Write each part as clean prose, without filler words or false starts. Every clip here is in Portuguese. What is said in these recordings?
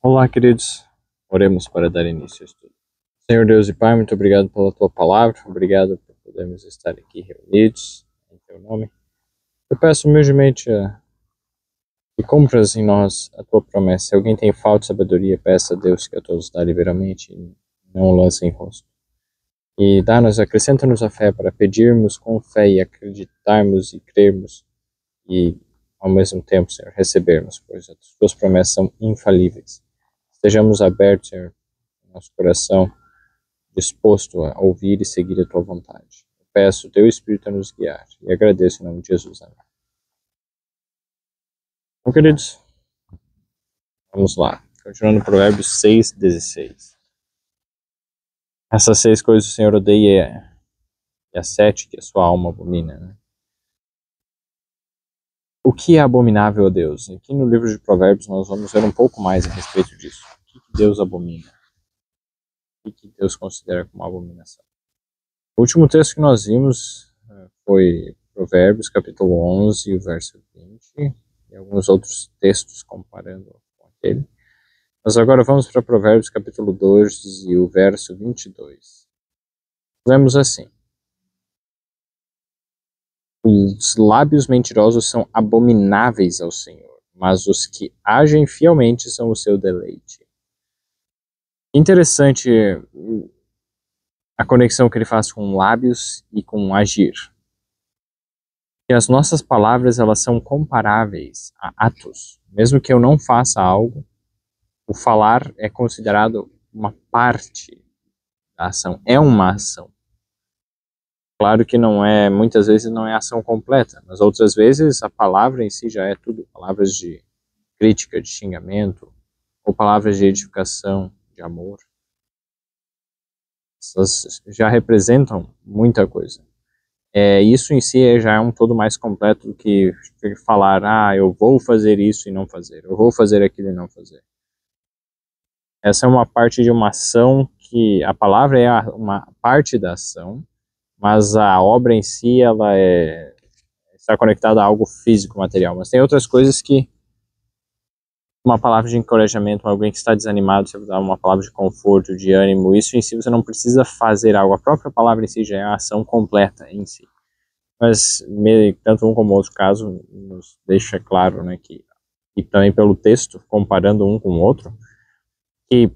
Olá, queridos. Oremos para dar início ao estudo. Senhor Deus e Pai, muito obrigado pela Tua palavra, obrigado por podermos estar aqui reunidos em Teu nome. Eu peço humildemente que cumpras em nós a Tua promessa. Se alguém tem falta de sabedoria, peça a Deus que a todos dá liberalmente e não o lance em rosto. E acrescenta-nos a fé para pedirmos com fé e acreditarmos e crermos e, ao mesmo tempo, Senhor, recebermos, pois as Tuas promessas são infalíveis. Estejamos abertos, Senhor, nosso coração, disposto a ouvir e seguir a Tua vontade. Eu peço o Teu Espírito a nos guiar e agradeço em nome de Jesus. Amém. Bom, queridos, vamos lá. Continuando Provérbios 6:16. Essas 6 coisas o Senhor odeia e as 7 que a sua alma abomina, né? O que é abominável a Deus? Aqui no livro de Provérbios nós vamos ver um pouco mais a respeito disso. O que Deus abomina? O que Deus considera como abominação? O último texto que nós vimos foi Provérbios, capítulo 11, verso 20, e alguns outros textos comparando com aquele. Mas agora vamos para Provérbios, capítulo 12, e o verso 22. Lemos assim: os lábios mentirosos são abomináveis ao Senhor, mas os que agem fielmente são o seu deleite. Interessante a conexão que ele faz com lábios e com agir. E as nossas palavras, elas são comparáveis a atos. Mesmo que eu não faça algo, o falar é considerado uma parte da ação, é uma ação. Claro que muitas vezes não é ação completa, mas outras vezes a palavra em si já é tudo. Palavras de crítica, de xingamento, ou palavras de edificação, de amor. Essas já representam muita coisa. Isso em si já é um todo mais completo do que falar, eu vou fazer isso e não fazer, eu vou fazer aquilo e não fazer. Essa é uma parte de uma ação que a palavra é uma parte da ação, mas a obra em si ela está conectada a algo físico, material. Mas tem outras coisas que uma palavra de encorajamento, alguém que está desanimado, você dá uma palavra de conforto, de ânimo, isso em si você não precisa fazer algo, a própria palavra em si já é a ação completa em si. Mas tanto um como o outro caso nos deixa claro, né, que, e também pelo texto, comparando um com o outro, que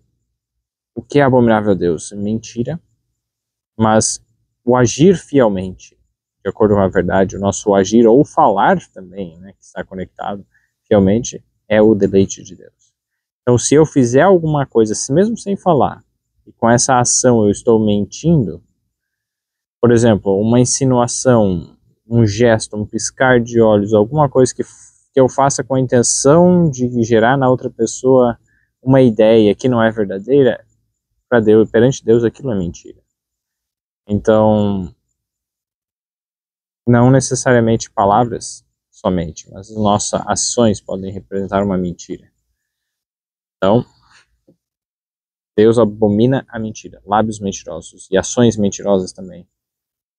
o que é abominável a Deus? Mentira, mas o agir fielmente, de acordo com a verdade, o nosso agir ou falar também, né, que está conectado fielmente, é o deleite de Deus. Então, se eu fizer alguma coisa, mesmo sem falar, e com essa ação eu estou mentindo, por exemplo, uma insinuação, um gesto, um piscar de olhos, alguma coisa que eu faça com a intenção de gerar na outra pessoa uma ideia que não é verdadeira, para Deus, perante Deus, aquilo é mentira. Então, não necessariamente palavras somente, mas as nossas ações podem representar uma mentira. Então, Deus abomina a mentira, lábios mentirosos e ações mentirosas também.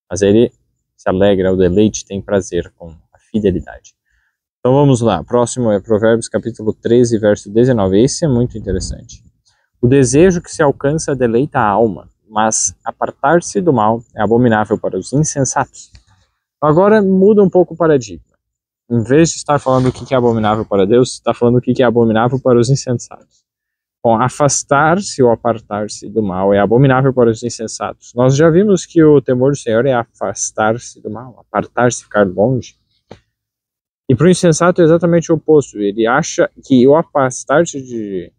Mas ele se alegra, o deleite tem prazer com a fidelidade. Então vamos lá, próximo é Provérbios capítulo 13, verso 19. Esse é muito interessante. O desejo que se alcança deleita a alma, mas apartar-se do mal é abominável para os insensatos. Agora muda um pouco o paradigma. Em vez de estar falando o que é abominável para Deus, está falando o que é abominável para os insensatos. Bom, afastar-se ou apartar-se do mal é abominável para os insensatos. Nós já vimos que o temor do Senhor é afastar-se do mal, apartar-se, ficar longe. E para o insensato é exatamente o oposto. Ele acha que o afastar-se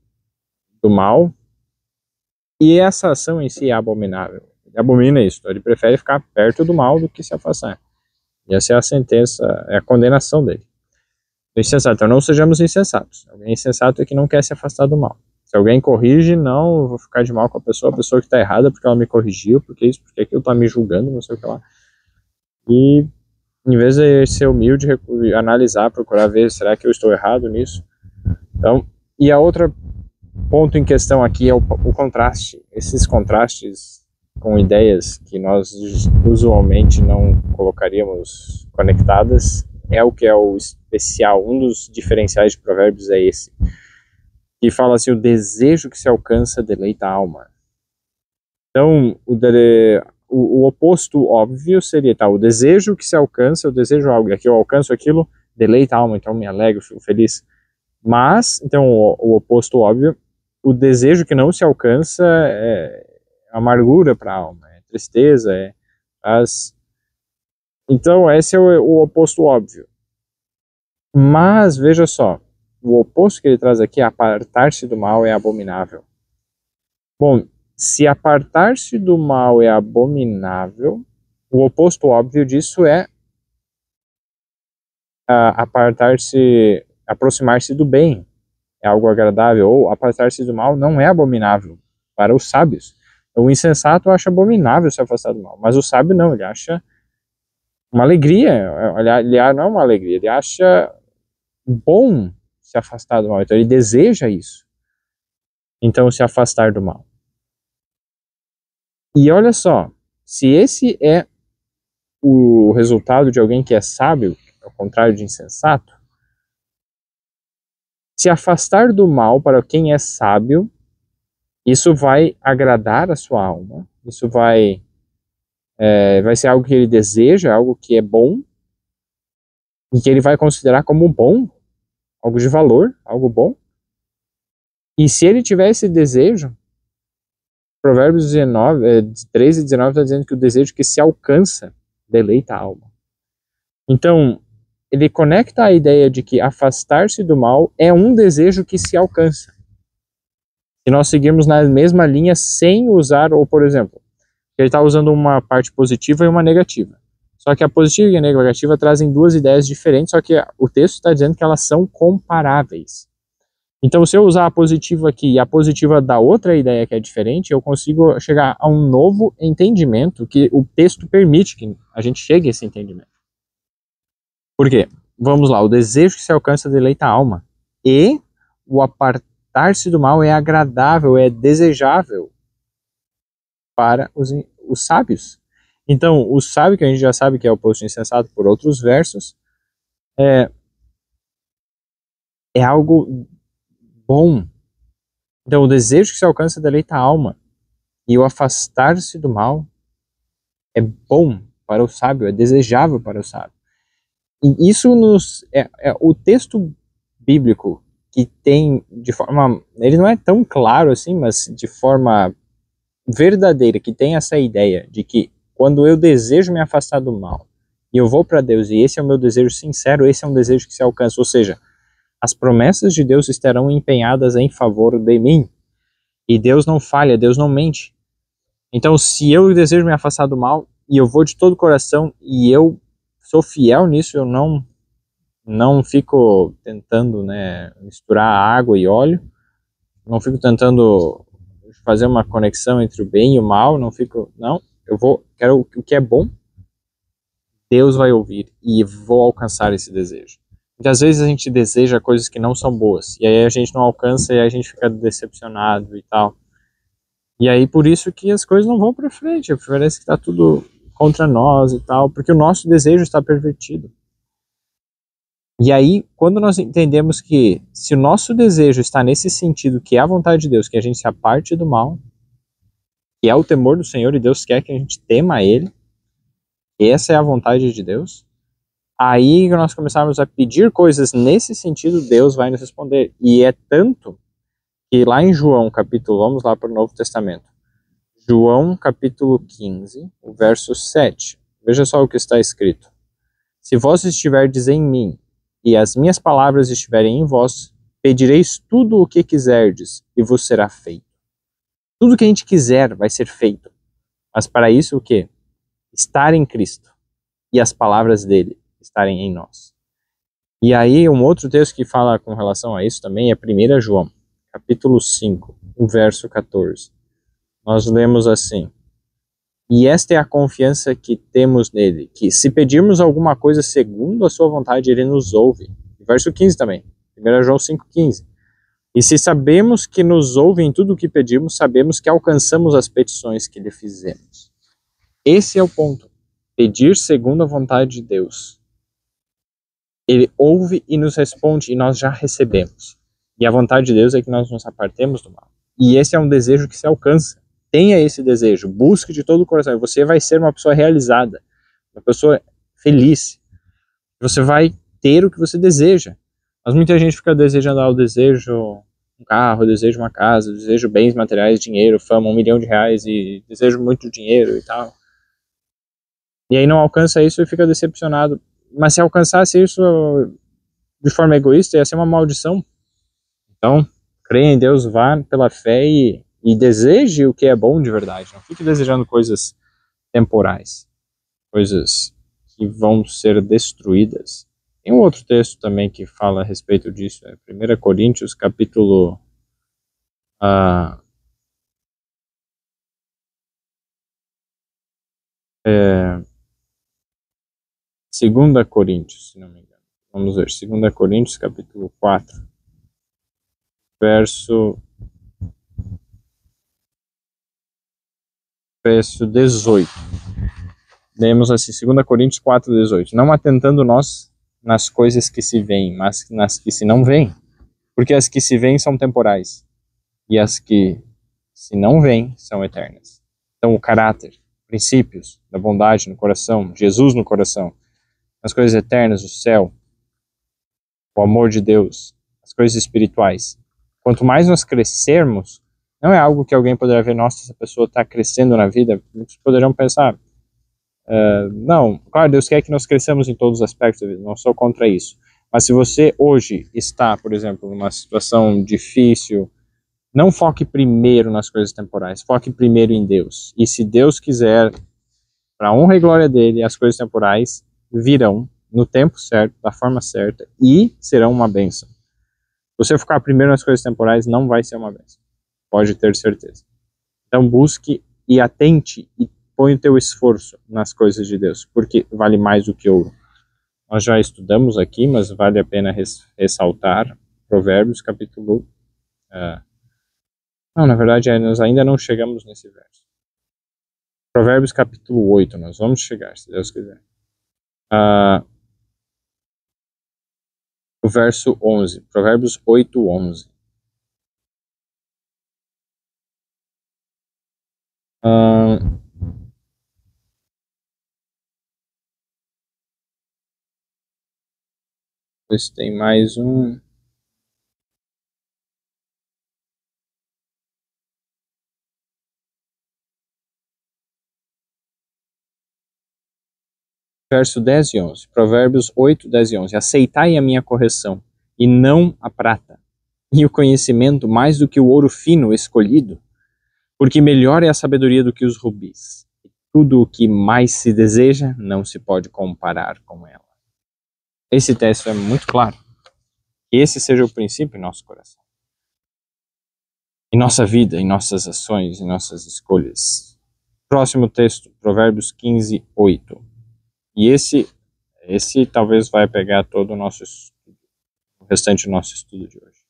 do mal e essa ação em si é abominável. Ele abomina isso. Ele prefere ficar perto do mal do que se afastar. E essa é a sentença, é a condenação dele. O insensato, então não sejamos insensatos. Alguém insensato é que não quer se afastar do mal. Se alguém corrige, não, eu vou ficar de mal com a pessoa que está errada porque ela me corrigiu, porque isso, porque aquilo está me julgando, não sei o que lá. E em vez de ser humilde, analisar, procurar ver, será que eu estou errado nisso? Então, e a outra ponto em questão aqui é o contraste. Esses contrastes com ideias que nós usualmente não colocaríamos conectadas é o que é o especial. Um dos diferenciais de Provérbios é esse. que fala assim, o desejo que se alcança deleita a alma. Então, o oposto óbvio seria, tá, o desejo que se alcança, eu desejo algo, aqui eu alcanço aquilo, deleita a alma, então me alegro, fico feliz. Mas, então, o oposto óbvio, o desejo que não se alcança é amargura para a alma, é tristeza, Então, esse é o oposto óbvio. Mas, veja só, o oposto que ele traz aqui, apartar-se do mal, é abominável. Bom, se apartar-se do mal é abominável, o oposto óbvio disso é apartar-se, aproximar-se do bem, é algo agradável, ou apartar-se do mal não é abominável para os sábios. O insensato acha abominável se afastar do mal, mas o sábio não, ele acha uma alegria, ele não é uma alegria, ele acha bom se afastar do mal, então ele deseja isso. Então, se afastar do mal. E olha só, se esse é o resultado de alguém que é sábio, ao contrário de insensato, se afastar do mal para quem é sábio, isso vai agradar a sua alma, isso vai ser algo que ele deseja, algo que é bom, e que ele vai considerar como bom, algo de valor, algo bom. E se ele tiver esse desejo, Provérbios 13 e 19 está dizendo que o desejo que se alcança deleita a alma. Então, ele conecta a ideia de que afastar-se do mal é um desejo que se alcança. Se nós seguirmos na mesma linha sem usar, ou por exemplo, ele está usando uma parte positiva e uma negativa. Só que a positiva e a negativa trazem duas ideias diferentes, só que o texto está dizendo que elas são comparáveis. Então, se eu usar a positiva aqui e a positiva da outra ideia que é diferente, eu consigo chegar a um novo entendimento que o texto permite que a gente chegue a esse entendimento. Por quê? Vamos lá, o desejo que se alcança deleita a alma. E o apartar-se do mal é agradável, é desejável para os sábios. Então, o sábio, que a gente já sabe que é o oposto de insensato por outros versos, é algo bom. Então, o desejo que se alcança deleita a alma. E o afastar-se do mal é bom para o sábio, é desejável para o sábio. E isso é o texto bíblico que tem de forma, ele não é tão claro assim, mas de forma verdadeira, que tem essa ideia de que quando eu desejo me afastar do mal e eu vou para Deus e esse é o meu desejo sincero, esse é um desejo que se alcança, ou seja, as promessas de Deus estarão empenhadas em favor de mim e Deus não falha, Deus não mente. Então, se eu desejo me afastar do mal e eu vou de todo o coração e eu sou fiel nisso, eu não fico tentando, né, misturar água e óleo, não fico tentando fazer uma conexão entre o bem e o mal, quero o que é bom, Deus vai ouvir e vou alcançar esse desejo. Muitas vezes a gente deseja coisas que não são boas, e aí a gente não alcança e aí a gente fica decepcionado e tal. E aí por isso que as coisas não vão para frente, parece que está tudo contra nós e tal, porque o nosso desejo está pervertido. E aí, quando nós entendemos que se o nosso desejo está nesse sentido, que é a vontade de Deus, que a gente se aparte do mal, que é o temor do Senhor e Deus quer que a gente tema Ele, essa é a vontade de Deus, aí que nós começarmos a pedir coisas nesse sentido, Deus vai nos responder. E é tanto que lá em João capítulo, vamos lá para o Novo Testamento, João capítulo 15, o verso 7, veja só o que está escrito. Se vós estiverdes em mim, e as minhas palavras estiverem em vós, pedireis tudo o que quiserdes, e vos será feito. Tudo que a gente quiser vai ser feito. Mas para isso o quê? Estar em Cristo, e as palavras dele estarem em nós. E aí um outro texto que fala com relação a isso também é 1 João, capítulo 5, o verso 14. Nós lemos assim: e esta é a confiança que temos nele, que se pedirmos alguma coisa segundo a sua vontade, ele nos ouve. Verso 15 também, 1 João 5,15. E se sabemos que nos ouve em tudo o que pedimos, sabemos que alcançamos as petições que lhe fizemos. Esse é o ponto. Pedir segundo a vontade de Deus. Ele ouve e nos responde, e nós já recebemos. E a vontade de Deus é que nós nos apartemos do mal. E esse é um desejo que se alcança. Tenha esse desejo, busque de todo o coração. E você vai ser uma pessoa realizada, uma pessoa feliz. Você vai ter o que você deseja. Mas muita gente fica desejando, eu desejo um carro, eu desejo uma casa, eu desejo bens materiais, dinheiro, fama, 1 milhão de reais e desejo muito dinheiro e tal. E aí não alcança isso e fica decepcionado. Mas se alcançasse isso de forma egoísta, ia ser uma maldição. Então, creia em Deus, vá pela fé e deseje o que é bom de verdade. Não fique desejando coisas temporais, coisas que vão ser destruídas. Tem um outro texto também que fala a respeito disso, é 1 Coríntios, capítulo 2 Coríntios, se não me engano. Vamos ver, 2 Coríntios, capítulo 4, verso 18. Lemos assim, 2 Coríntios 4, 18. Não atentando nós nas coisas que se veem, mas nas que se não veem. Porque as que se veem são temporais, e as que se não veem são eternas. Então o caráter, princípios da bondade no coração, Jesus no coração, as coisas eternas, o céu, o amor de Deus, as coisas espirituais. Quanto mais nós crescermos, não é algo que alguém poderá ver, nossa, essa pessoa está crescendo na vida. Muitos poderão pensar, não, claro, Deus quer que nós cresçamos em todos os aspectos da vida, não sou contra isso. Mas se você hoje está, por exemplo, numa situação difícil, não foque primeiro nas coisas temporais, foque primeiro em Deus. E se Deus quiser, para a honra e glória dele, as coisas temporais virão no tempo certo, da forma certa, e serão uma bênção. Se você focar primeiro nas coisas temporais, não vai ser uma bênção. Pode ter certeza. Então busque e atente e põe o teu esforço nas coisas de Deus, porque vale mais do que ouro. Nós já estudamos aqui, mas vale a pena ressaltar Provérbios capítulo... Não, na verdade, nós ainda não chegamos nesse verso. Provérbios capítulo 8, nós vamos chegar, se Deus quiser. O verso 11, Provérbios 8, 11. Depois tem mais um... Verso 10 e 11. Provérbios 8, 10 e 11. Aceitai a minha correção, e não a prata, e o conhecimento mais do que o ouro fino escolhido, porque melhor é a sabedoria do que os rubis. E tudo o que mais se deseja não se pode comparar com ela. Esse texto é muito claro. Que esse seja o princípio em nosso coração. Em nossa vida, em nossas ações, em nossas escolhas. Próximo texto, Provérbios 15, 8. E esse talvez vai pegar todo o nosso estudo, o restante do nosso estudo de hoje.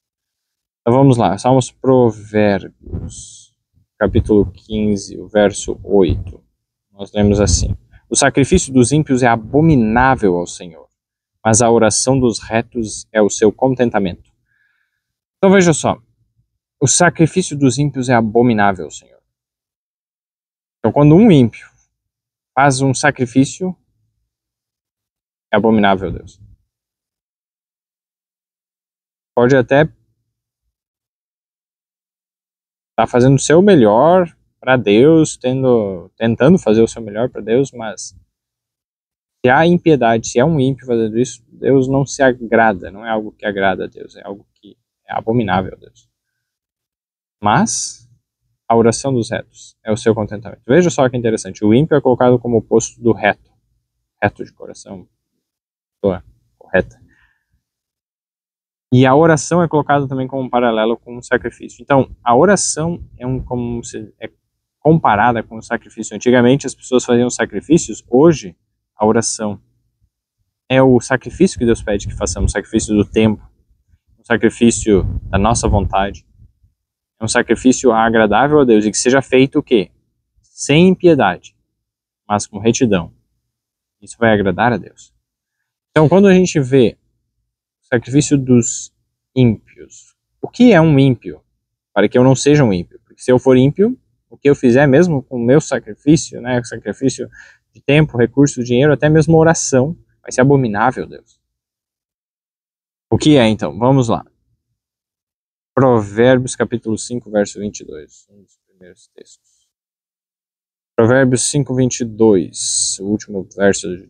Então vamos lá, Salmos Provérbios, capítulo 15, o verso 8. Nós lemos assim: o sacrifício dos ímpios é abominável ao Senhor, mas a oração dos retos é o seu contentamento. Então veja só, o sacrifício dos ímpios é abominável ao Senhor. Então quando um ímpio faz um sacrifício, é abominável a Deus. Pode até estar fazendo o seu melhor para Deus, tentando fazer o seu melhor para Deus, mas se há impiedade, se é um ímpio fazendo isso, Deus não se agrada, não é algo que agrada a Deus, é algo que é abominável a Deus. Mas a oração dos retos é o seu contentamento. Veja só que interessante, o ímpio é colocado como oposto do reto, reto de coração, correta. E a oração é colocada também como um paralelo com o sacrifício. Então, a oração é comparada com o sacrifício. Antigamente as pessoas faziam sacrifícios, hoje a oração é o sacrifício que Deus pede que façamos, o sacrifício do tempo, o sacrifício da nossa vontade. É um sacrifício agradável a Deus e que seja feito o quê? Sem impiedade, mas com retidão. Isso vai agradar a Deus. Então, quando a gente vê o sacrifício dos ímpios, o que é um ímpio? Para que eu não seja um ímpio. Porque se eu for ímpio, o que eu fizer mesmo com o meu sacrifício, né, sacrifício de tempo, recurso, dinheiro, até mesmo oração, vai ser abominável a Deus. O que é então? Vamos lá. Provérbios capítulo 5, verso 22, um dos primeiros textos. Provérbios 5, 22, o último verso do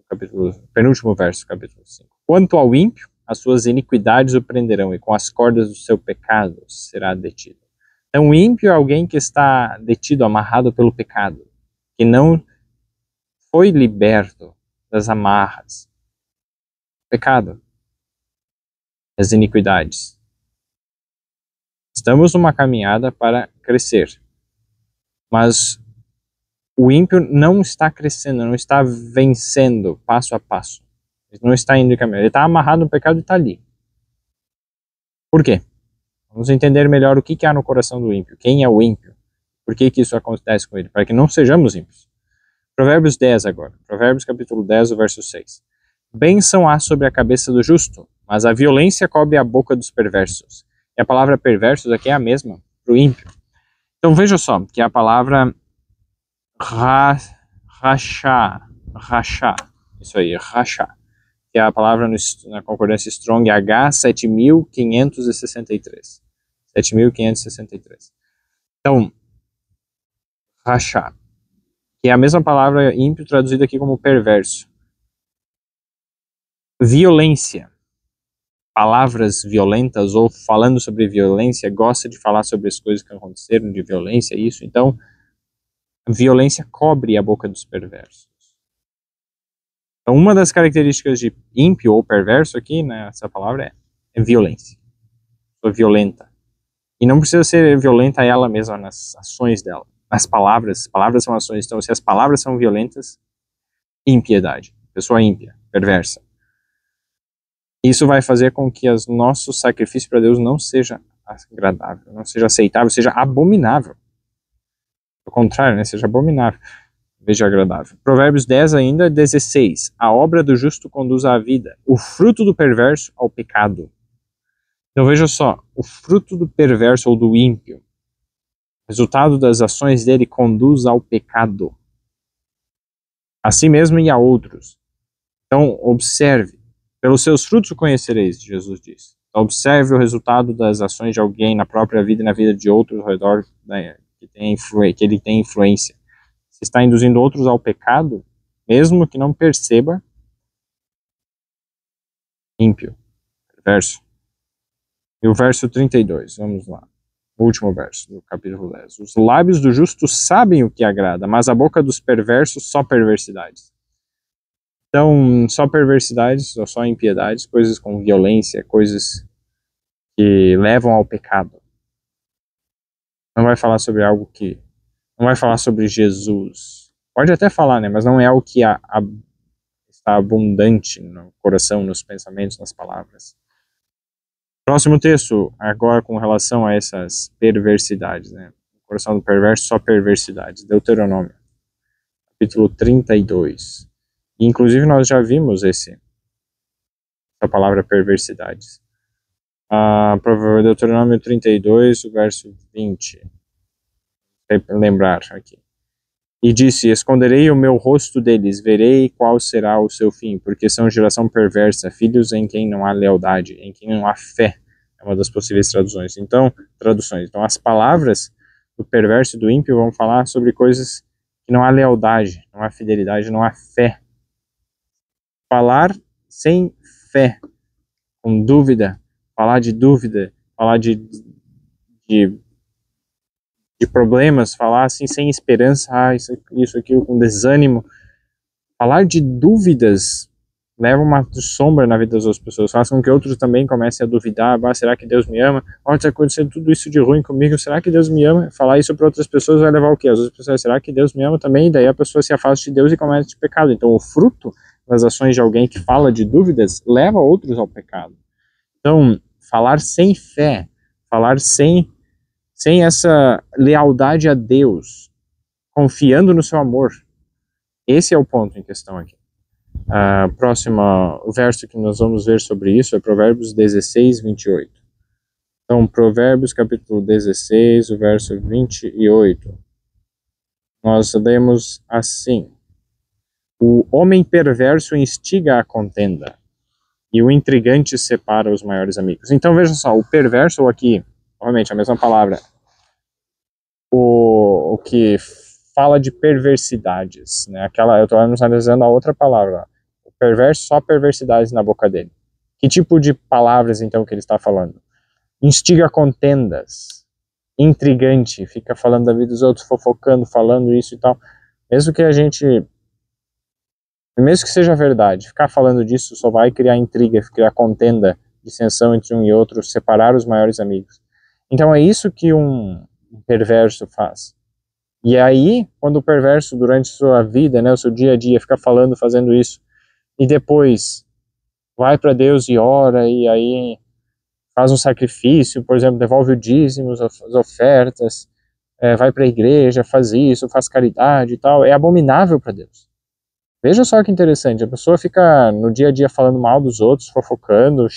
capítulo, penúltimo verso do capítulo 5. Quanto ao ímpio, as suas iniquidades o prenderão, e com as cordas do seu pecado será detido. Então, o ímpio é alguém que está detido, amarrado pelo pecado, que não foi liberto das amarras. Pecado, as iniquidades. Estamos numa caminhada para crescer, mas o ímpio não está crescendo, não está vencendo passo a passo. Ele não está indo em caminho. Ele está amarrado no pecado e está ali. Por quê? Vamos entender melhor o que há no coração do ímpio. Quem é o ímpio? Por que isso acontece com ele? Para que não sejamos ímpios. Provérbios 10 agora. Provérbios capítulo 10, o verso 6. Bênção há sobre a cabeça do justo, mas a violência cobre a boca dos perversos. E a palavra perversos aqui é a mesma para o ímpio. Então veja só, que a palavra rachá, isso aí, rachá, que é a palavra na concordância Strong H7563. 7563. Então, rachá, que é a mesma palavra ímpio traduzida aqui como perverso. Violência, palavras violentas ou falando sobre violência, gosta de falar sobre as coisas que aconteceram de violência, isso, então violência cobre a boca dos perversos. Então, uma das características de ímpio ou perverso aqui, né, essa palavra é violência. Pessoa violenta. E não precisa ser violenta ela mesma nas ações dela. As palavras são ações. Então, se as palavras são violentas, impiedade. Pessoa ímpia, perversa. Isso vai fazer com que o nosso sacrifício para Deus não seja agradável, não seja aceitável, seja abominável. Ao contrário, né, seja abominável, veja agradável. Provérbios 10 ainda, 16. A obra do justo conduz à vida, o fruto do perverso ao pecado. Então veja só, o fruto do perverso ou do ímpio, o resultado das ações dele conduz ao pecado. A si mesmo e a outros. Então observe, pelos seus frutos o conhecereis, Jesus disse. Então, observe o resultado das ações de alguém na própria vida e na vida de outros ao redor, né, que ele tem influência. Se está induzindo outros ao pecado, mesmo que não perceba, ímpio, perverso. E o verso 32, vamos lá. O último verso do capítulo 10. Os lábios do justo sabem o que agrada, mas a boca dos perversos só perversidades. Então, só perversidades, ou só impiedades, coisas com violência, coisas que levam ao pecado. Não vai falar sobre algo que... Não vai falar sobre Jesus. Pode até falar, né? Mas não é algo que está abundante no coração, nos pensamentos, nas palavras. Próximo texto, agora com relação a essas perversidades, né? O coração do perverso, só perversidades. Deuteronômio, capítulo 32. E, inclusive, nós já vimos essa palavra perversidades. Deuteronômio 32, o verso 20. Lembrar aqui. E disse, esconderei o meu rosto deles, verei qual será o seu fim, porque são geração perversa, filhos em quem não há lealdade, em quem não há fé. É uma das possíveis traduções. Então, as palavras do perverso e do ímpio vão falar sobre coisas que não há lealdade, não há fidelidade, não há fé. Falar sem fé, com dúvida, falar de dúvida, falar de problemas, falar assim sem esperança, isso aqui com desânimo. Falar de dúvidas leva uma sombra na vida das outras pessoas, faz com que outros também comecem a duvidar, será que Deus me ama? Olha, está acontecendo tudo isso de ruim comigo, será que Deus me ama? Falar isso para outras pessoas vai levar o quê? As outras pessoas, será que Deus me ama também? E daí a pessoa se afasta de Deus e comete pecado. Então o fruto das ações de alguém que fala de dúvidas leva outros ao pecado. Então, falar sem fé, falar sem essa lealdade a Deus, confiando no seu amor, esse é o ponto em questão aqui. O verso que nós vamos ver sobre isso é Provérbios 16, 28. Então, Provérbios capítulo 16, o verso 28. Nós lemos assim: o homem perverso instiga a contenda, e o intrigante separa os maiores amigos. Então, veja só, o perverso, ou aqui, novamente, a mesma palavra, o que fala de perversidades, né? Eu estou analisando a outra palavra. O perverso, só perversidades na boca dele. Que tipo de palavras, então, que ele está falando? Instiga contendas, intrigante, fica falando da vida dos outros, fofocando, falando isso e tal. Mesmo que seja verdade, ficar falando disso só vai criar intriga, criar contenda, dissensão entre um e outro, separar os maiores amigos. Então é isso que um perverso faz. E aí, quando o perverso, durante sua vida, né, o seu dia a dia, fica falando, fazendo isso, e depois vai para Deus e ora, e aí faz um sacrifício, por exemplo, devolve o dízimo, as ofertas, vai para a igreja, faz isso, faz caridade e tal, é abominável para Deus. Veja só que interessante, a pessoa fica no dia a dia falando mal dos outros, fofocando,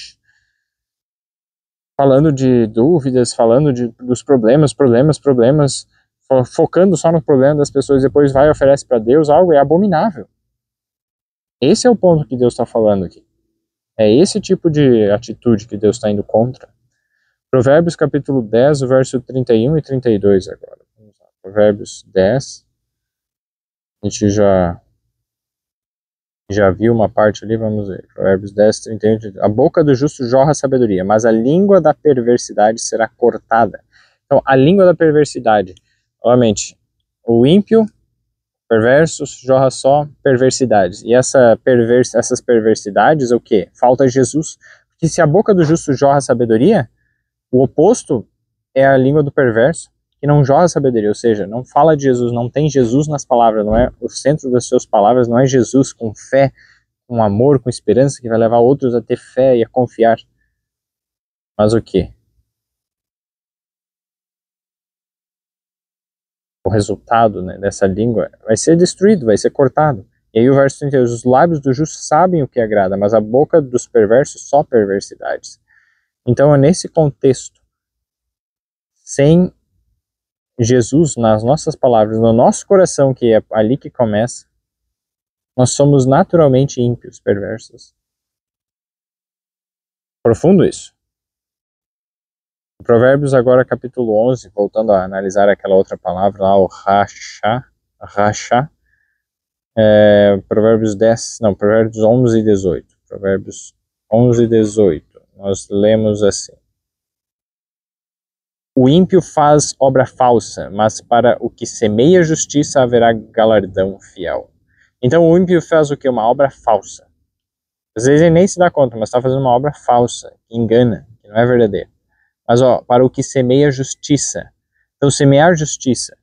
falando de dúvidas, falando dos problemas, focando só no problema das pessoas, depois vai e oferece para Deus algo, é abominável. Esse é o ponto que Deus está falando aqui. É esse tipo de atitude que Deus está indo contra. Provérbios capítulo 10, o verso 31 e 32 agora. Vamos lá. Provérbios 10. A gente já viu uma parte ali, vamos ver. Provérbios 10, 31 e 32. A boca do justo jorra sabedoria, mas a língua da perversidade será cortada. Então, a língua da perversidade, novamente, o ímpio, perverso, jorra só perversidades. E essas perversidades, o quê? Falta Jesus. Porque se a boca do justo jorra sabedoria, o oposto é a língua do perverso, que não jorra sabedoria, ou seja, não fala de Jesus, não tem Jesus nas palavras, não é o centro das suas palavras, não é Jesus com fé, com amor, com esperança, que vai levar outros a ter fé e a confiar. Mas o quê? O resultado, né, dessa língua vai ser destruído, vai ser cortado. E aí o verso 32, os lábios do justo sabem o que agrada, mas a boca dos perversos só perversidades. Então é nesse contexto, sem Jesus nas nossas palavras, no nosso coração, que é ali que começa, nós somos naturalmente ímpios, perversos. Profundo isso. Provérbios agora capítulo 11, voltando a analisar aquela outra palavra lá, o rachá, Provérbios 11 e 18. Provérbios 11 e 18. Nós lemos assim: o ímpio faz obra falsa, mas para o que semeia justiça haverá galardão fiel. Então o ímpio faz o que? Uma obra falsa. Às vezes ele nem se dá conta, mas está fazendo uma obra falsa, que engana, que não é verdadeira. Mas para o que semeia justiça. Então semear justiça.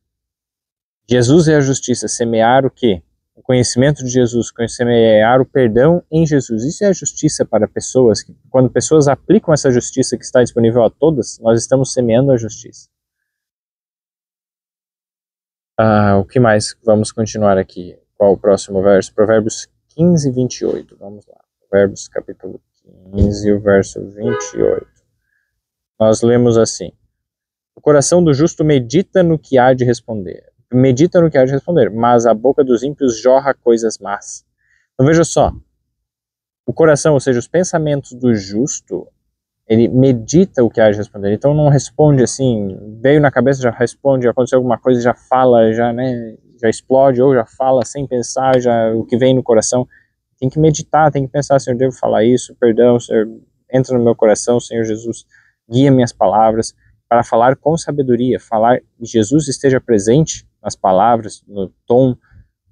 Jesus é a justiça. Semear o quê? O conhecimento de Jesus, semear o perdão em Jesus. Isso é a justiça para pessoas. Quando pessoas aplicam essa justiça que está disponível a todas, nós estamos semeando a justiça. O que mais? Vamos continuar aqui. Qual o próximo verso? Provérbios 15 e 28. Vamos lá. Provérbios capítulo 15, o verso 28. Nós lemos assim: o coração do justo medita no que há de responder, mas a boca dos ímpios jorra coisas más. Então veja só, o coração, ou seja, os pensamentos do justo, ele medita o que há de responder, então não responde assim, veio na cabeça, já responde, aconteceu alguma coisa, já fala, já explode, ou já fala sem pensar, já o que vem no coração. Tem que meditar, tem que pensar, Senhor, devo falar isso, perdão, Senhor, entra no meu coração, Senhor Jesus, guia minhas palavras, para falar com sabedoria, falar que Jesus esteja presente nas palavras, no tom,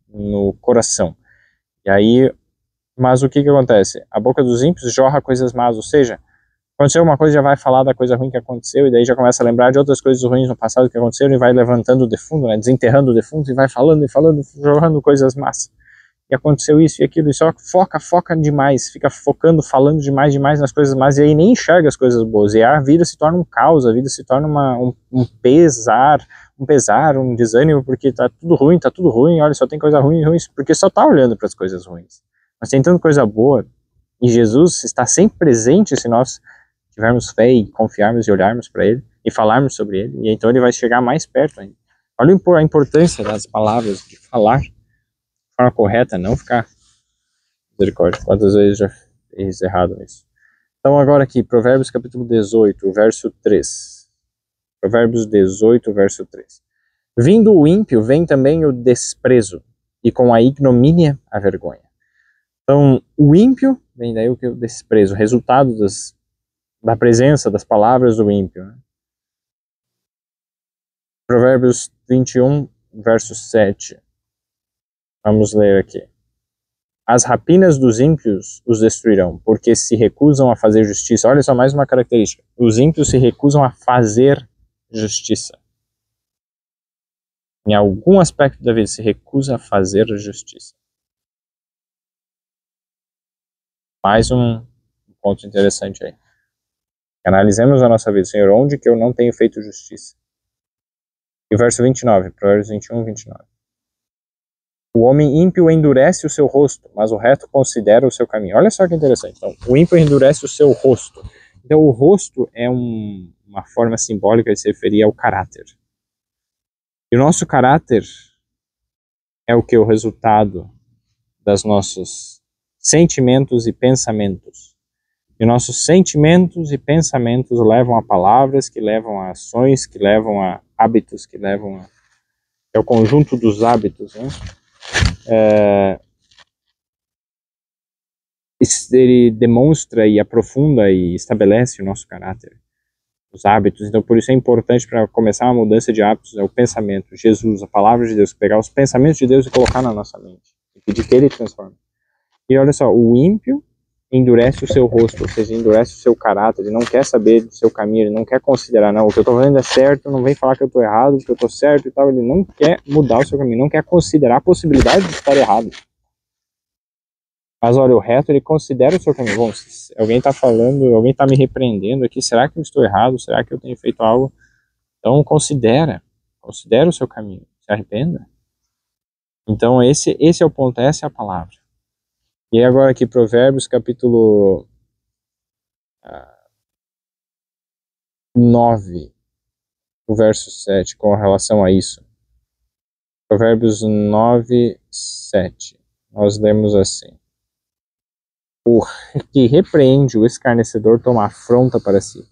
no coração. E aí, mas o que acontece? A boca dos ímpios jorra coisas más, ou seja, aconteceu uma coisa, já vai falar da coisa ruim que aconteceu, e daí já começa a lembrar de outras coisas ruins no passado que aconteceram, e vai levantando o defunto, né, desenterrando o defunto, e vai falando, jorrando coisas más. E aconteceu isso e aquilo, e só foca demais, fica focando, falando demais nas coisas más, e aí nem enxerga as coisas boas, e a vida se torna um caos, a vida se torna um pesar, um desânimo, porque tá tudo ruim, olha, só tem coisa ruim, porque só tá olhando para as coisas ruins. Mas tem tanta coisa boa, e Jesus está sempre presente se nós tivermos fé e confiarmos e olharmos para ele e falarmos sobre ele, e então ele vai chegar mais perto ainda. Olha a importância das palavras, de falar de forma correta, não ficar misericórdia. Quantas vezes já fiz errado nisso? Então agora aqui, Provérbios capítulo 18, verso 3. Provérbios 18, verso 3. Vindo o ímpio, vem também o desprezo, e com a ignomínia a vergonha. Então, o ímpio, vem daí o desprezo, o resultado da presença das palavras do ímpio. Né? Provérbios 21, verso 7. Vamos ler aqui. As rapinas dos ímpios os destruirão, porque se recusam a fazer justiça. Olha só, mais uma característica. Os ímpios se recusam a fazer justiça. Em algum aspecto da vida se recusa a fazer justiça. Mais um ponto interessante aí. Analisemos a nossa vida. Senhor, onde que eu não tenho feito justiça? E o verso 29, Provérbios 21, 29. O homem ímpio endurece o seu rosto, mas o reto considera o seu caminho. Olha só que interessante. Então, o ímpio endurece o seu rosto. Então, o rosto é uma forma simbólica de se referir ao caráter. E o nosso caráter é o que? O resultado das nossos sentimentos e pensamentos. E nossos sentimentos e pensamentos levam a palavras, que levam a ações, que levam a hábitos, que levam a... É o conjunto dos hábitos, né? Ele demonstra e aprofunda e estabelece o nosso caráter, os hábitos. Então, por isso é importante para começar uma mudança de hábitos, é o pensamento, Jesus, a palavra de Deus, pegar os pensamentos de Deus e colocar na nossa mente, e pedir que Ele transforme. E olha só, o ímpio endurece o seu rosto, ou seja, endurece o seu caráter, ele não quer saber do seu caminho, ele não quer considerar, não, o que eu estou fazendo é certo, não vem falar que eu estou errado, que eu estou certo e tal, ele não quer mudar o seu caminho, não quer considerar a possibilidade de estar errado. Mas olha, o reto, ele considera o seu caminho. Bom, se alguém está falando, alguém está me repreendendo aqui, será que eu estou errado? Será que eu tenho feito algo? Então considera o seu caminho, se arrependa. Então esse é o ponto, essa é a palavra. E agora aqui, Provérbios capítulo 9, o verso 7, com relação a isso. Provérbios 9, 7. Nós lemos assim. O que repreende o escarnecedor toma afronta para si,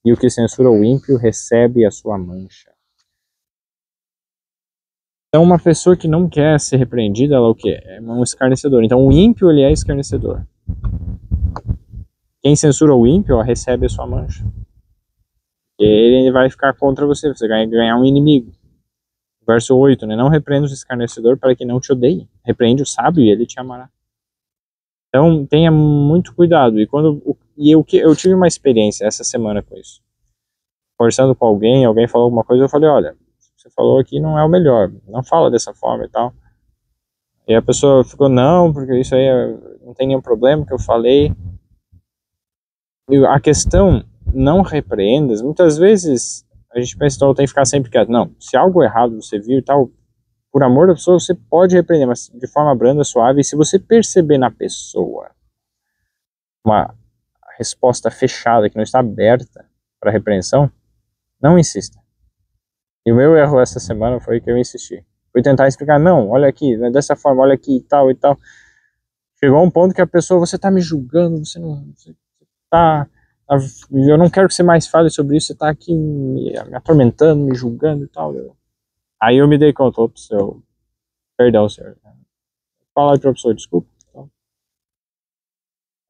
e o que censura o ímpio recebe a sua mancha. Então, uma pessoa que não quer ser repreendida, ela é o quê? É um escarnecedor. Então, o ímpio, ele é escarnecedor. Quem censura o ímpio, recebe a sua mancha. Ele vai ficar contra você, você vai ganhar um inimigo. Verso 8, né? Não repreenda o escarnecedor para que não te odeie. Repreende o sábio e ele te amará. Então, tenha muito cuidado. Eu tive uma experiência essa semana com isso. Conversando com alguém falou alguma coisa, eu falei, olha, você falou aqui não é o melhor, não fala dessa forma e tal. E a pessoa ficou, não, porque isso aí não tem nenhum problema que eu falei. E a questão, não repreendas, muitas vezes a gente pensa, então eu tenho que ficar sempre quieto. Não, se algo errado você viu e tal, por amor da pessoa, você pode repreender, mas de forma branda, suave. E se você perceber na pessoa uma resposta fechada, que não está aberta para repreensão, não insista. E o meu erro essa semana foi que eu insisti. Fui tentar explicar, não, olha aqui, dessa forma, olha aqui e tal e tal. Chegou a um ponto que a pessoa, você está me julgando, você tá, eu não quero que você mais fale sobre isso, você está aqui me atormentando, me julgando e tal. Aí eu me dei conta, perdão, senhor. Fala para a pessoa, desculpa. Então.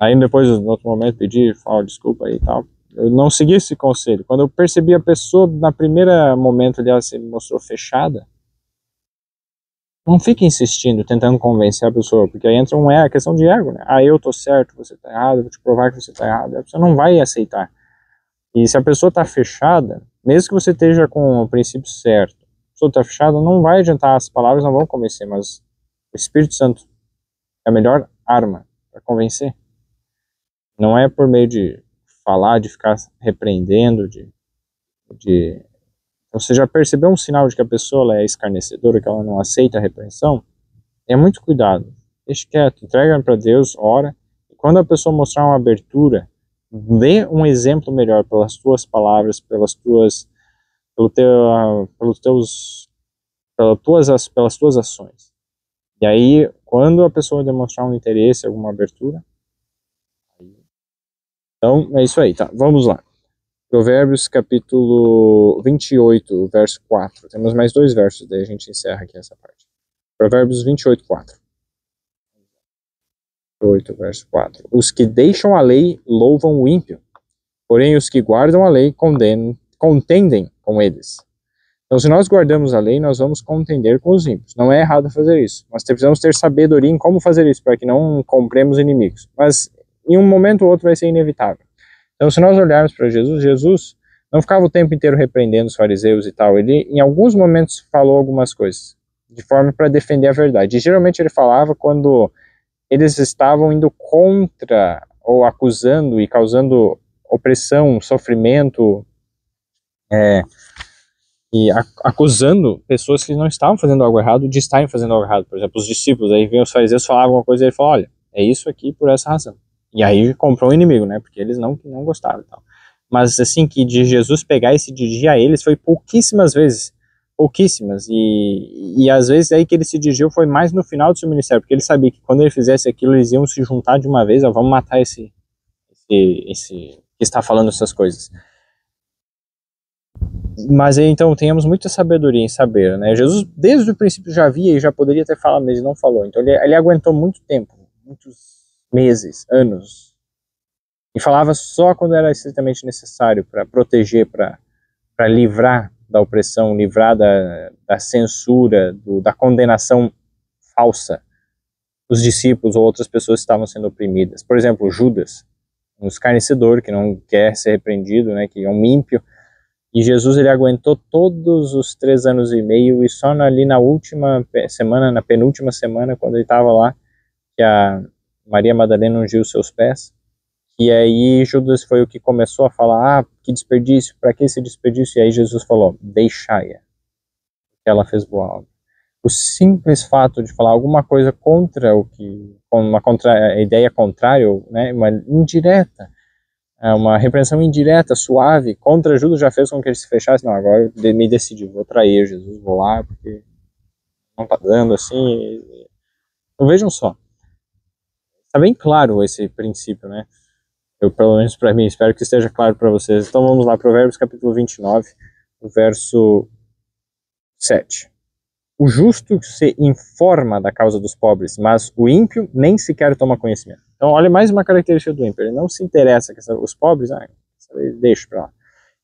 Aí depois, no outro momento, pedi, fala desculpa aí e tal. Eu não segui esse conselho. Quando eu percebi a pessoa, na primeira momento ali, ela se mostrou fechada, não fique insistindo, tentando convencer a pessoa, porque aí entra a questão de ego, né? Ah, eu tô certo, você tá errado, eu vou te provar que você tá errado. A pessoa não vai aceitar. E se a pessoa tá fechada, mesmo que você esteja com o princípio certo, a pessoa tá fechada, não vai adiantar, as palavras não vão convencer, mas o Espírito Santo é a melhor arma para convencer. Não é por meio de falar, de ficar repreendendo, Você já percebeu um sinal de que a pessoa ela é escarnecedora, que ela não aceita a repreensão? Tenha muito cuidado. Deixe quieto, entrega para Deus, ora. E quando a pessoa mostrar uma abertura Dê um exemplo melhor pelas tuas palavras, pelas tuas ações. E aí, quando a pessoa demonstrar um interesse, alguma abertura, então é isso aí, tá? Vamos lá. Provérbios capítulo 28, verso 4. Temos mais 2 versos, daí a gente encerra aqui essa parte. Provérbios 28, 4. 8, verso 4. Os que deixam a lei louvam o ímpio, porém os que guardam a lei contendem com eles. Então, se nós guardamos a lei, nós vamos contender com os ímpios. Não é errado fazer isso. Nós precisamos ter sabedoria em como fazer isso, para que não compremos inimigos. Mas, em um momento ou outro, vai ser inevitável. Então, se nós olharmos para Jesus, Jesus não ficava o tempo inteiro repreendendo os fariseus e tal. Ele, em alguns momentos, falou algumas coisas, de forma para defender a verdade. E, geralmente, ele falava quando eles estavam indo contra, ou acusando e causando opressão, sofrimento, e acusando pessoas que não estavam fazendo algo errado de estarem fazendo algo errado. Por exemplo, os discípulos, aí vinham os fariseus, falavam alguma coisa e ele falou, olha, é isso aqui por essa razão. E aí comprou um inimigo, né, porque eles não gostavam e tal. Mas assim, que de Jesus pegar e se dirigir a eles foi pouquíssimas vezes, e às vezes aí que ele se dirigiu foi mais no final do seu ministério, porque ele sabia que quando ele fizesse aquilo, eles iam se juntar de uma vez, ó, vamos matar esse que está falando essas coisas. Mas então tenhamos muita sabedoria em saber, né? Jesus desde o princípio já via e já poderia ter falado, mas ele não falou. Então ele aguentou muito tempo, muitos meses, anos, e falava só quando era estritamente necessário para proteger, para livrar da opressão, livrar da censura, da condenação falsa dos discípulos ou outras pessoas que estavam sendo oprimidas. Por exemplo, Judas, um escarnecedor que não quer ser repreendido, né? Que é um ímpio. E Jesus, ele aguentou todos os 3 anos e meio, e só ali na última semana, na penúltima semana, quando ele estava lá, que a Maria Madalena ungiu os seus pés, e aí Judas foi o que começou a falar, que desperdício, para que esse desperdício? E aí Jesus falou, deixai-a, que ela fez boa obra. O simples fato de falar alguma coisa contra a ideia contrária, né, uma indireta, uma repreensão indireta, suave, contra Judas já fez com que ele se fechasse. Não, agora eu me decidi, vou trair Jesus, vou lá, porque não tá dando assim. Então vejam só, está bem claro esse princípio, né? Eu, pelo menos para mim, espero que esteja claro para vocês. Então vamos lá, Provérbios capítulo 29, o verso 7. O justo se informa da causa dos pobres, mas o ímpio nem sequer toma conhecimento. Então, olha mais uma característica do ímpio. Ele não se interessa com os pobres, deixa para lá.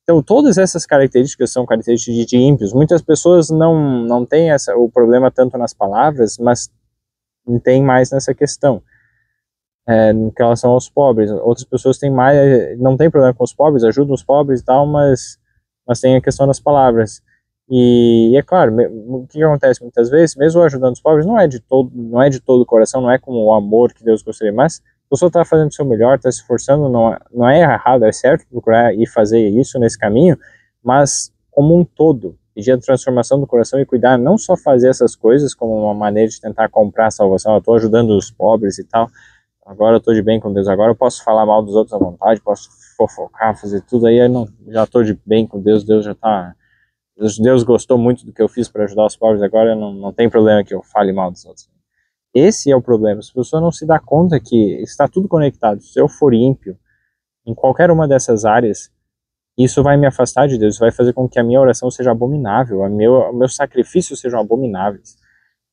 Então, todas essas características são características de ímpios. Muitas pessoas não têm o problema tanto nas palavras, mas tem mais nessa questão, em relação aos pobres. Outras pessoas têm mais, não tem problema com os pobres, ajudam os pobres e tal, mas tem a questão das palavras. E é claro, o que acontece muitas vezes, mesmo ajudando os pobres, não é de todo o coração, não é como o amor que Deus gostaria, mas a pessoa está fazendo o seu melhor, está se esforçando, não é errado, é certo procurar ir fazer isso nesse caminho, mas como um todo, pedir a transformação do coração e cuidar, não só fazer essas coisas como uma maneira de tentar comprar a salvação, eu estou ajudando os pobres e tal, agora eu estou de bem com Deus, agora eu posso falar mal dos outros à vontade, posso fofocar, fazer tudo aí, já estou de bem com Deus, Deus já está... Deus gostou muito do que eu fiz para ajudar os pobres, agora não tem problema que eu fale mal dos outros. Esse é o problema, se a pessoa não se dá conta que está tudo conectado, se eu for ímpio em qualquer uma dessas áreas, isso vai me afastar de Deus, vai fazer com que a minha oração seja abominável, o meu sacrifício sejam abomináveis.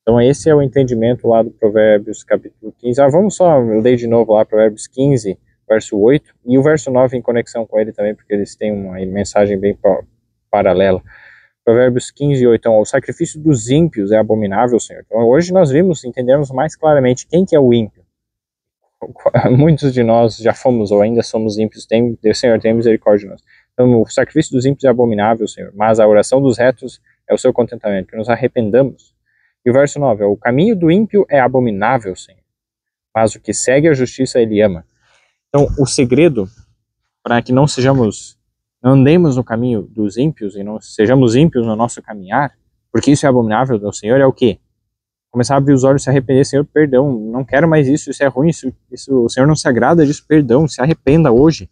Então esse é o entendimento lá do Provérbios capítulo 15, vamos só ler de novo lá, Provérbios 15, verso 8, e o verso 9 em conexão com ele também, porque eles têm uma mensagem bem paralela. Provérbios 15, 8, então, o sacrifício dos ímpios é abominável, Senhor. Então, hoje nós entendemos mais claramente quem que é o ímpio. Muitos de nós já fomos ou ainda somos ímpios, Senhor, tem misericórdia de nós. Então, o sacrifício dos ímpios é abominável, Senhor, mas a oração dos retos é o seu contentamento, que nos arrependamos. E o verso 9, o caminho do ímpio é abominável, Senhor, mas o que segue a justiça ele ama. Então, o segredo para que não andemos no caminho dos ímpios e não sejamos ímpios no nosso caminhar, porque isso é abominável ao Senhor, é o quê? Começar a abrir os olhos e se arrepender, Senhor, perdão, não quero mais isso é ruim, isso o Senhor não se agrada disso, perdão, se arrependa hoje,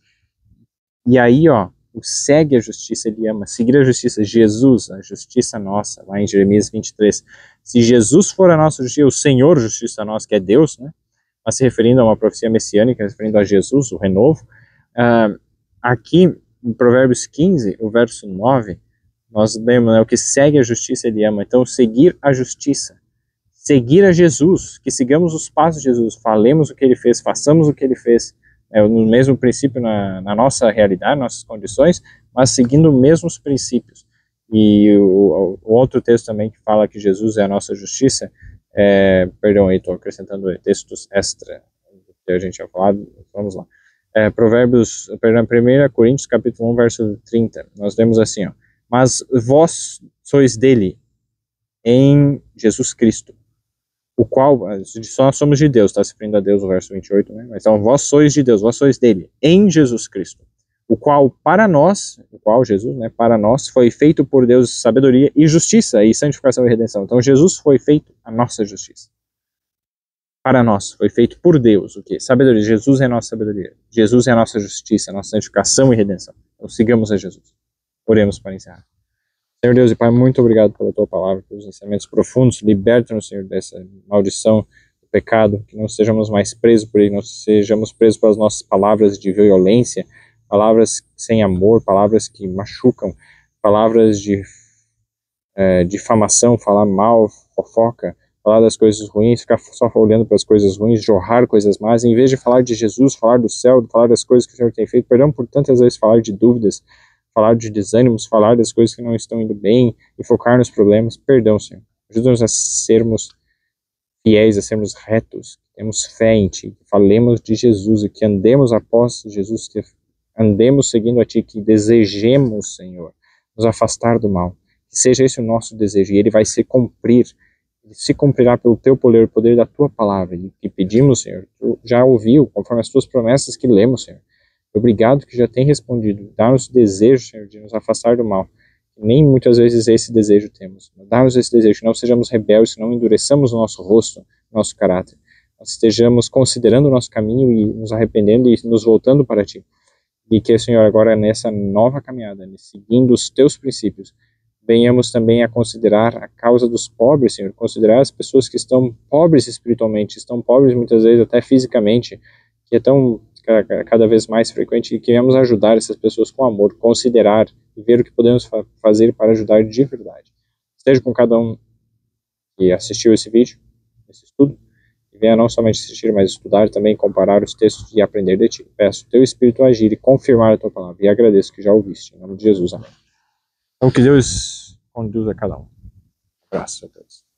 E aí, ó, o segue a justiça, ele ama. Seguir a justiça, Jesus, a justiça nossa, lá em Jeremias 23. Se Jesus for a nossa justiça, o Senhor justiça nossa, que é Deus, né? Mas se referindo a uma profecia messiânica, referindo a Jesus, o renovo. Aqui, em Provérbios 15, o verso 9, nós lemos, né, o que segue a justiça, ele ama. Então, seguir a justiça. Seguir a Jesus, que sigamos os passos de Jesus, falemos o que ele fez, façamos o que ele fez, no mesmo princípio na nossa realidade, nossas condições, mas seguindo os mesmos princípios. E o outro texto também que fala que Jesus é a nossa justiça, perdão, aí estou acrescentando textos extra que a gente tinha falado, vamos lá. 1 Coríntios capítulo 1, verso 30, nós lemos assim, ó, mas vós sois dele, em Jesus Cristo, o qual, só nós somos de Deus, está se referindo a Deus, o verso 28, né? Então, vós sois de Deus, vós sois dele, em Jesus Cristo, o qual para nós, o qual Jesus, né, para nós, foi feito por Deus sabedoria e justiça, e santificação e redenção. Então, Jesus foi feito a nossa justiça. Para nós, foi feito por Deus, o quê? Sabedoria. Jesus é a nossa sabedoria. Jesus é a nossa justiça, a nossa santificação e redenção. Então, sigamos a Jesus. Oremos para encerrar. Senhor Deus e Pai, muito obrigado pela Tua palavra, pelos ensinamentos profundos. Liberta-nos, Senhor, dessa maldição do pecado, que não sejamos mais presos por ele, não sejamos presos pelas nossas palavras de violência, palavras sem amor, palavras que machucam, palavras de difamação, falar mal, fofoca, falar das coisas ruins, ficar só olhando para as coisas ruins, jorrar coisas más, em vez de falar de Jesus, falar do céu, falar das coisas que o Senhor tem feito. Perdão por tantas vezes falar de dúvidas, falar de desânimos, falar das coisas que não estão indo bem e focar nos problemas. Perdão, Senhor. Ajuda-nos a sermos fiéis, a sermos retos, que temos fé em Ti, que falemos de Jesus e que andemos após Jesus, que andemos seguindo a Ti, que desejemos, Senhor, nos afastar do mal. Que seja esse o nosso desejo e ele vai se cumprir. Ele se cumprirá pelo Teu poder, o poder da Tua palavra. E que pedimos, Senhor, Tu já ouviu, conforme as Tuas promessas que lemos, Senhor. Obrigado que já tem respondido. Dá-nos desejo, Senhor, de nos afastar do mal. Nem muitas vezes esse desejo temos. Dá-nos esse desejo, que não sejamos rebeldes, não endureçamos o nosso rosto, o nosso caráter. Nós estejamos considerando o nosso caminho e nos arrependendo e nos voltando para Ti. E que, Senhor, agora nessa nova caminhada, seguindo os Teus princípios, venhamos também a considerar a causa dos pobres, Senhor, considerar as pessoas que estão pobres espiritualmente, estão pobres muitas vezes até fisicamente, que é tão cada vez mais frequente, e queremos ajudar essas pessoas com amor, considerar e ver o que podemos fazer para ajudar de verdade. Esteja com cada um que assistiu esse vídeo, esse estudo, e venha não somente assistir, mas estudar também, comparar os textos e aprender de Ti. Peço o Teu Espírito agir e confirmar a Tua palavra, e agradeço que já ouviste. Em nome de Jesus, amém. Então que Deus conduza cada um. Um abraço a todos.